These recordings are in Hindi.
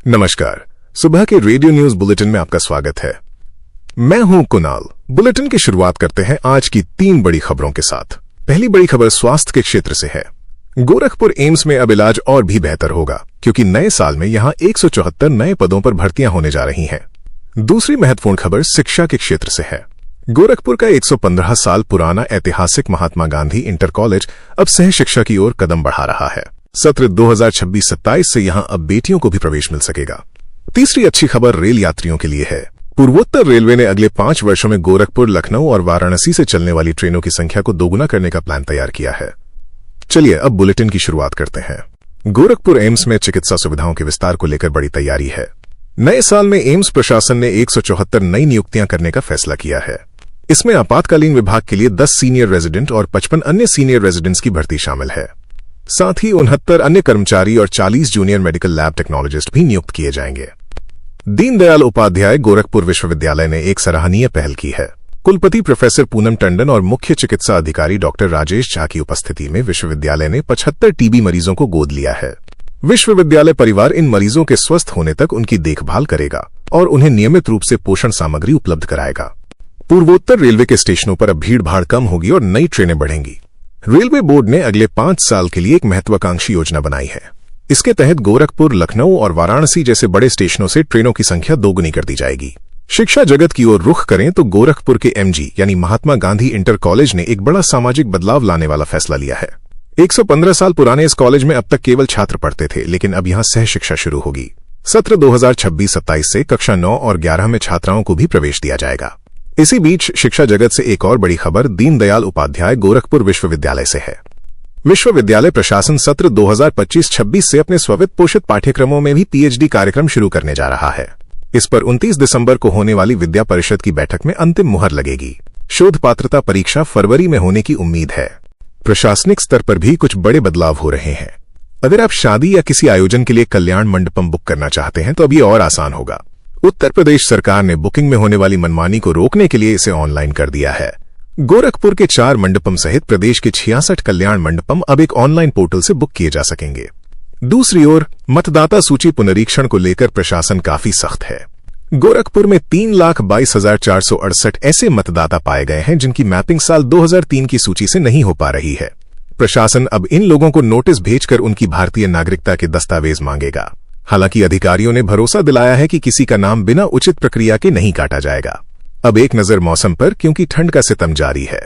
नमस्कार। सुबह के रेडियो न्यूज बुलेटिन में आपका स्वागत है। मैं हूं कुणाल। बुलेटिन की शुरुआत करते हैं आज की 3 बड़ी खबरों के साथ। पहली बड़ी खबर स्वास्थ्य के क्षेत्र से है। गोरखपुर एम्स में अब इलाज और भी बेहतर होगा क्योंकि नए साल में यहां 174 नए पदों पर भर्तियां होने जा रही हैं। दूसरी महत्वपूर्ण खबर शिक्षा के क्षेत्र से है। गोरखपुर का 115 साल पुराना ऐतिहासिक महात्मा गांधी इंटर कॉलेज अब सह शिक्षा की ओर कदम बढ़ा रहा है। सत्र 2026-27 से यहां अब बेटियों को भी प्रवेश मिल सकेगा। तीसरी अच्छी खबर रेल यात्रियों के लिए है। पूर्वोत्तर रेलवे ने अगले 5 वर्षों में गोरखपुर, लखनऊ और वाराणसी से चलने वाली ट्रेनों की संख्या को दोगुना करने का प्लान तैयार किया है। चलिए अब बुलेटिन की शुरुआत करते हैं। गोरखपुर एम्स में चिकित्सा सुविधाओं के विस्तार को लेकर बड़ी तैयारी है। नए साल में एम्स प्रशासन ने 174 नई नियुक्तियां करने का फैसला किया है। इसमें आपातकालीन विभाग के लिए 10 सीनियर रेजिडेंट और 55 अन्य सीनियर रेजिडेंट्स की भर्ती शामिल है। साथ ही 69 अन्य कर्मचारी और 40 जूनियर मेडिकल लैब टेक्नोलॉजिस्ट भी नियुक्त किए जाएंगे। दीनदयाल उपाध्याय गोरखपुर विश्वविद्यालय ने एक सराहनीय पहल की है। कुलपति प्रोफेसर पूनम टंडन और मुख्य चिकित्सा अधिकारी डॉक्टर राजेश झा की उपस्थिति में विश्वविद्यालय ने 75 टीबी मरीजों को गोद लिया है। विश्वविद्यालय परिवार इन मरीजों के स्वस्थ होने तक उनकी देखभाल करेगा और उन्हें नियमित रूप से पोषण सामग्री उपलब्ध कराएगा। पूर्वोत्तर रेलवे के स्टेशनों पर अब भीड़भाड़ कम होगी और नई ट्रेनें बढ़ेंगी। रेलवे बोर्ड ने अगले 5 साल के लिए एक महत्वाकांक्षी योजना बनाई है। इसके तहत गोरखपुर, लखनऊ और वाराणसी जैसे बड़े स्टेशनों से ट्रेनों की संख्या दोगुनी कर दी जाएगी। शिक्षा जगत की ओर रुख करें तो गोरखपुर के एमजी यानी महात्मा गांधी इंटर कॉलेज ने एक बड़ा सामाजिक बदलाव लाने वाला फैसला लिया है। 115 साल पुराने इस कॉलेज में अब तक केवल छात्र पढ़ते थे, लेकिन अब यहां सह शिक्षा शुरू होगी। सत्र 2026-27 से कक्षा 9 और 11 में छात्राओं को भी प्रवेश दिया जाएगा। इसी बीच शिक्षा जगत से एक और बड़ी खबर दीनदयाल उपाध्याय गोरखपुर विश्वविद्यालय से है। विश्वविद्यालय प्रशासन सत्र 2025-26 से अपने स्ववित्त पोषित पाठ्यक्रमों में भी पीएचडी कार्यक्रम शुरू करने जा रहा है। इस पर 29 दिसंबर को होने वाली विद्या परिषद की बैठक में अंतिम मुहर लगेगी। शोध पात्रता परीक्षा फरवरी में होने की उम्मीद है। प्रशासनिक स्तर पर भी कुछ बड़े बदलाव हो रहे हैं। अगर आप शादी या किसी आयोजन के लिए कल्याण मंडपम बुक करना चाहते हैं तो अब ये और आसान होगा। उत्तर प्रदेश सरकार ने बुकिंग में होने वाली मनमानी को रोकने के लिए इसे ऑनलाइन कर दिया है। गोरखपुर के 4 मंडपम सहित प्रदेश के 66 कल्याण मंडपम अब एक ऑनलाइन पोर्टल से बुक किए जा सकेंगे। दूसरी ओर मतदाता सूची पुनरीक्षण को लेकर प्रशासन काफी सख्त है। गोरखपुर में 3,22,468 ऐसे मतदाता पाए गए हैं जिनकी मैपिंग साल 2003 की सूची से नहीं हो पा रही है। प्रशासन अब इन लोगों को नोटिस भेजकर उनकी भारतीय नागरिकता के दस्तावेज मांगेगा। हालांकि अधिकारियों ने भरोसा दिलाया है कि किसी का नाम बिना उचित प्रक्रिया के नहीं काटा जाएगा। अब एक नजर मौसम पर, क्योंकि ठंड का सितम जारी है।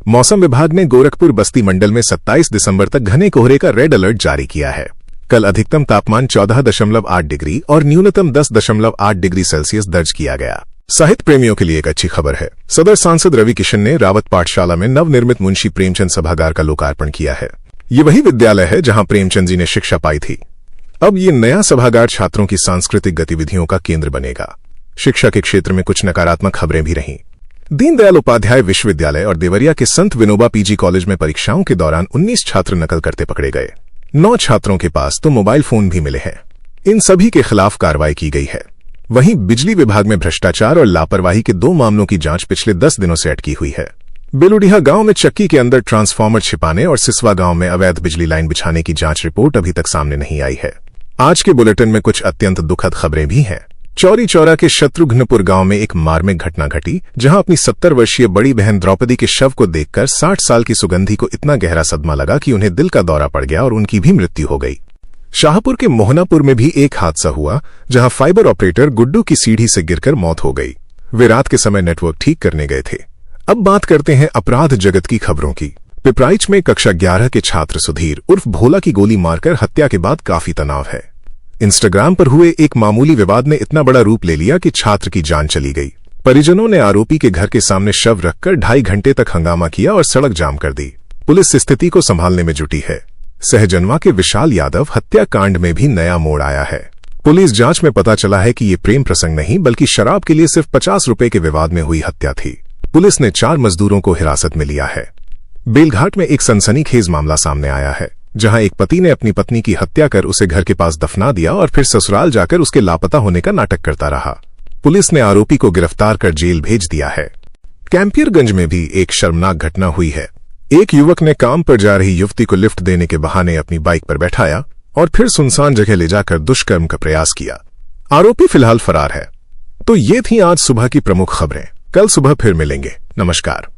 मौसम विभाग ने गोरखपुर बस्ती मंडल में 27 दिसंबर तक घने कोहरे का रेड अलर्ट जारी किया है। कल अधिकतम तापमान 14.8 डिग्री और न्यूनतम 10.8 डिग्री सेल्सियस दर्ज किया गया। साहित्य प्रेमियों के लिए एक अच्छी खबर है। सदर सांसद रवि किशन ने रावत पाठशाला में नवनिर्मित मुंशी प्रेमचंद सभागार का लोकार्पण किया है। ये वही विद्यालय है जहां प्रेमचंद जी ने शिक्षा पाई थी। अब ये नया सभागार छात्रों की सांस्कृतिक गतिविधियों का केंद्र बनेगा। शिक्षा के क्षेत्र में कुछ नकारात्मक खबरें भी रहीं। दीनदयाल उपाध्याय विश्वविद्यालय और देवरिया के संत विनोबा पीजी कॉलेज में परीक्षाओं के दौरान 19 छात्र नकल करते पकड़े गए। 9 छात्रों के पास तो मोबाइल फोन भी मिले हैं। इन सभी के खिलाफ कार्रवाई की गई है। वहीं बिजली विभाग में भ्रष्टाचार और लापरवाही के 2 मामलों की जांच पिछले 10 दिनों से अटकी हुई है। बेलुडिहा गांव में चक्की के अंदर ट्रांसफार्मर छिपाने और सिसवा गांव में अवैध बिजली लाइन बिछाने की जांच रिपोर्ट अभी तक सामने नहीं आई है। आज के बुलेटिन में कुछ अत्यंत दुखद खबरें भी हैं। चौरी चौरा के शत्रुघ्नपुर गांव में एक मार्मिक घटना घटी, जहां अपनी 70 वर्षीय बड़ी बहन द्रौपदी के शव को देखकर 60 साल की सुगंधी को इतना गहरा सदमा लगा कि उन्हें दिल का दौरा पड़ गया और उनकी भी मृत्यु हो गई। शाहपुर के मोहनापुर में भी एक हादसा हुआ, जहां फाइबर ऑपरेटर गुड्डू की सीढ़ी से गिरकर मौत हो गई। वे रात के समय नेटवर्क ठीक करने गए थे। अब बात करते हैं अपराध जगत की खबरों की। पिपराइच में कक्षा 11 के छात्र सुधीर उर्फ भोला की गोली मारकर हत्या के बाद काफी तनाव है। इंस्टाग्राम पर हुए एक मामूली विवाद ने इतना बड़ा रूप ले लिया कि छात्र की जान चली गई। परिजनों ने आरोपी के घर के सामने शव रखकर 2.5 घंटे तक हंगामा किया और सड़क जाम कर दी। पुलिस स्थिति को संभालने में जुटी है। सहजनवा के विशाल यादव हत्याकांड में भी नया मोड़ आया है। पुलिस जांच में पता चला है कि ये प्रेम प्रसंग नहीं बल्कि शराब के लिए सिर्फ 50 रुपए के विवाद में हुई हत्या थी। पुलिस ने 4 मजदूरों को हिरासत में लिया है। बेलघाट में एक सनसनीखेज मामला सामने आया है, जहां एक पति ने अपनी पत्नी की हत्या कर उसे घर के पास दफना दिया और फिर ससुराल जाकर उसके लापता होने का नाटक करता रहा। पुलिस ने आरोपी को गिरफ्तार कर जेल भेज दिया है। कैंपियरगंज में भी एक शर्मनाक घटना हुई है। एक युवक ने काम पर जा रही युवती को लिफ्ट देने के बहाने अपनी बाइक पर बैठाया और फिर सुनसान जगह ले जाकर दुष्कर्म का प्रयास किया। आरोपी फिलहाल फरार है। तो ये थी आज सुबह की प्रमुख खबरें। कल सुबह फिर मिलेंगे। नमस्कार।